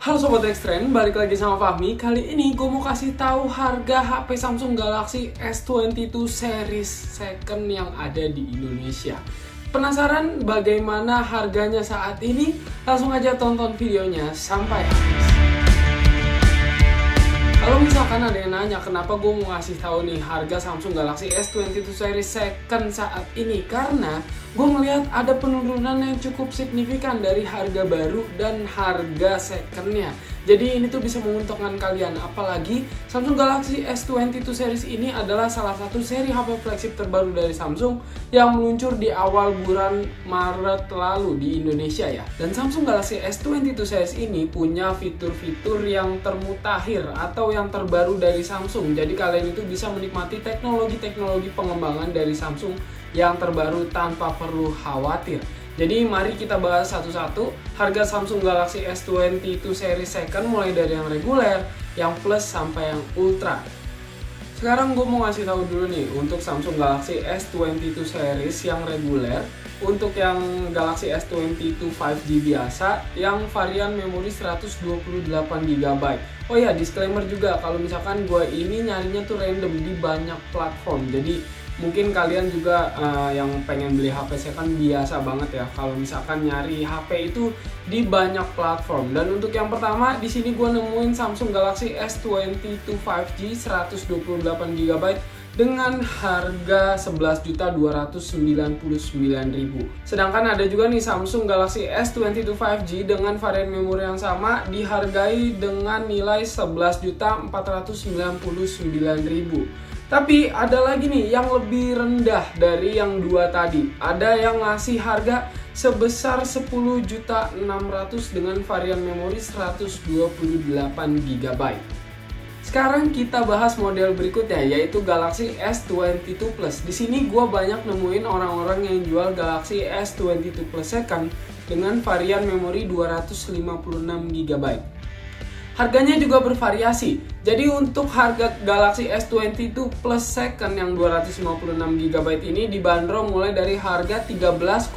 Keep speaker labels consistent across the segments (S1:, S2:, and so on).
S1: Halo Sobat Dextren, balik lagi sama Fahmi. Kali ini gue mau kasih tahu harga HP Samsung Galaxy S22 series second yang ada di Indonesia. Penasaran bagaimana harganya saat ini? Langsung aja tonton videonya sampai habis. Kalau misalkan ada yang nanya kenapa gue mau ngasih tahu nih harga Samsung Galaxy S22 series second saat ini, karena gue melihat ada penurunan yang cukup signifikan dari harga baru dan harga secondnya. Jadi ini tuh bisa menguntungkan kalian, apalagi Samsung Galaxy S22 series ini adalah salah satu seri HP flagship terbaru dari Samsung yang meluncur di awal bulan Maret lalu di Indonesia ya. Dan Samsung Galaxy S22 series ini punya fitur-fitur yang termutakhir atau yang terbaru dari Samsung. Jadi kalian itu bisa menikmati teknologi-teknologi pengembangan dari Samsung yang terbaru tanpa perlu khawatir. Jadi mari kita bahas satu-satu harga Samsung Galaxy S22 series second, mulai dari yang reguler, yang plus, sampai yang ultra. Sekarang gue mau ngasih tahu dulu nih untuk Samsung Galaxy S22 series yang reguler. Untuk yang Galaxy S22 5G biasa, yang varian memori 128GB. Oh ya, disclaimer juga, kalau misalkan gue ini nyarinya tuh random di banyak platform. Jadi mungkin kalian juga yang pengen beli HP second biasa banget ya kalau misalkan nyari HP itu di banyak platform. Dan untuk yang pertama di sini gue nemuin Samsung Galaxy S22 5G 128GB dengan harga 11.299.000. Sedangkan ada juga nih Samsung Galaxy S22 5G dengan varian memori yang sama dihargai dengan nilai 11.499.000. Tapi ada lagi nih yang lebih rendah dari yang dua tadi. Ada yang ngasih harga sebesar 10.600.000 dengan varian memori 128GB. Sekarang kita bahas model berikutnya, yaitu Galaxy S22 Plus. Di sini gue banyak nemuin orang-orang yang jual Galaxy S22 Plus second dengan varian memori 256GB. Harganya juga bervariasi. Jadi untuk harga Galaxy S22 Plus second yang 256GB ini dibanderol mulai dari harga 13,7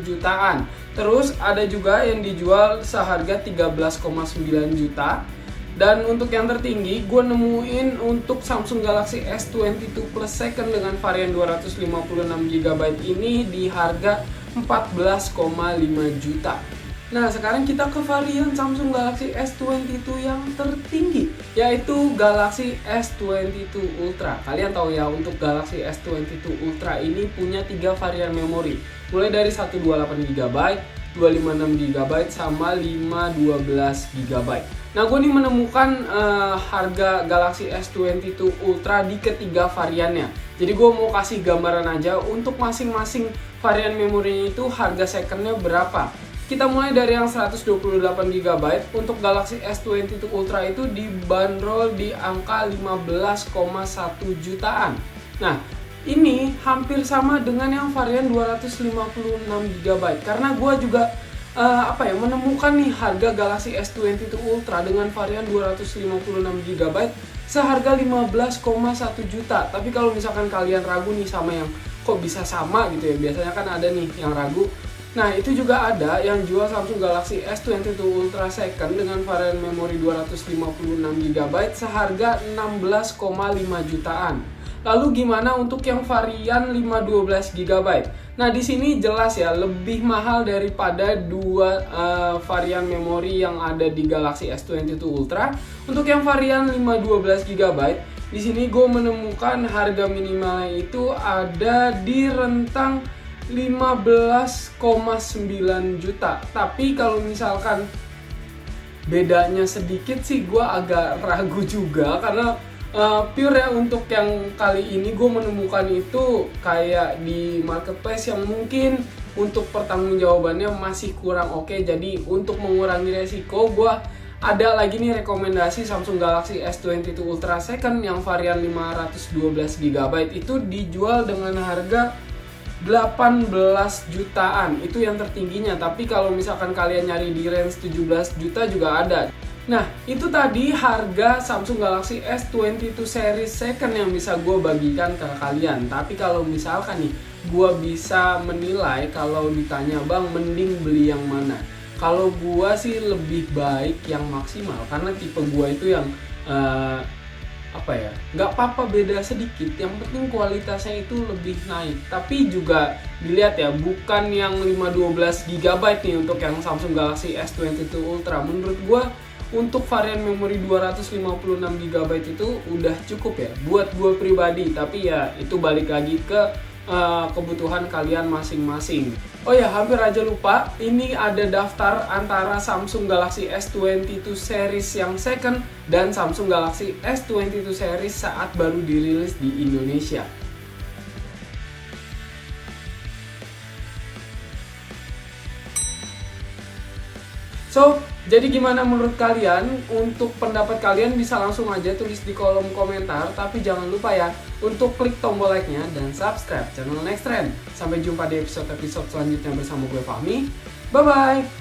S1: jutaan. Terus ada juga yang dijual seharga 13,9 juta. Dan untuk yang tertinggi, gue nemuin untuk Samsung Galaxy S22 Plus second dengan varian 256GB ini di harga 14,5 juta. Nah, sekarang kita ke varian Samsung Galaxy S22 yang tertinggi, yaitu Galaxy S22 Ultra. Kalian tahu ya, untuk Galaxy S22 Ultra ini punya 3 varian memori, mulai dari 128GB, 256GB, sama 512GB. Nah, gue nih menemukan harga Galaxy S22 Ultra di ketiga variannya. Jadi gue mau kasih gambaran aja untuk masing-masing varian memorinya itu harga secondnya berapa. Kita mulai dari yang 128GB. Untuk Galaxy S22 Ultra itu dibanderol di angka 15,1 jutaan. Nah, ini hampir sama dengan yang varian 256GB. Karena gue juga menemukan nih harga Galaxy S22 Ultra dengan varian 256GB seharga 15,1 juta. Tapi kalau misalkan kalian ragu nih sama yang kok bisa sama gitu ya, biasanya kan ada nih yang ragu. Nah, itu juga ada yang jual Samsung Galaxy S22 Ultra second dengan varian memori 256GB seharga 16,5 jutaan. Lalu gimana untuk yang varian 512GB? Nah, di sini jelas ya lebih mahal daripada dua varian memori yang ada di Galaxy S22 Ultra. Untuk yang varian 512GB, di sini gue menemukan harga minimalnya itu ada di rentang 15,9 juta. Tapi kalau misalkan bedanya sedikit sih gue agak ragu juga, karena pure ya untuk yang kali ini gue menemukan itu kayak di marketplace yang mungkin untuk pertanggungjawabannya masih kurang oke. Jadi untuk mengurangi resiko, gue ada lagi nih rekomendasi Samsung Galaxy S22 Ultra second yang varian 512GB itu dijual dengan harga 18 jutaan. Itu yang tertingginya. Tapi kalau misalkan kalian nyari di range 17 juta juga ada. Nah, itu tadi harga Samsung Galaxy S22 series second yang bisa gue bagikan ke kalian. Tapi kalau misalkan nih gue bisa menilai, kalau ditanya bang mending beli yang mana, Kalau gua sih lebih baik yang maksimal, karena tipe gua itu yang nggak apa-apa beda sedikit, yang penting kualitasnya itu lebih naik. Tapi juga dilihat ya, bukan yang 512 GB nih untuk yang Samsung Galaxy S22 Ultra. Menurut gua untuk varian memori 256 GB itu udah cukup ya buat gua pribadi. Tapi ya itu balik lagi ke kebutuhan kalian masing-masing. Oh ya, hampir aja lupa, ini ada daftar antara Samsung Galaxy S22 series yang second dan Samsung Galaxy S22 series saat baru dirilis di Indonesia. So, jadi gimana menurut kalian? Untuk pendapat kalian bisa langsung aja tulis di kolom komentar. Tapi jangan lupa ya untuk klik tombol like-nya dan subscribe channel Next Trend. Sampai jumpa di episode-episode selanjutnya bersama gue Fahmi. Bye-bye!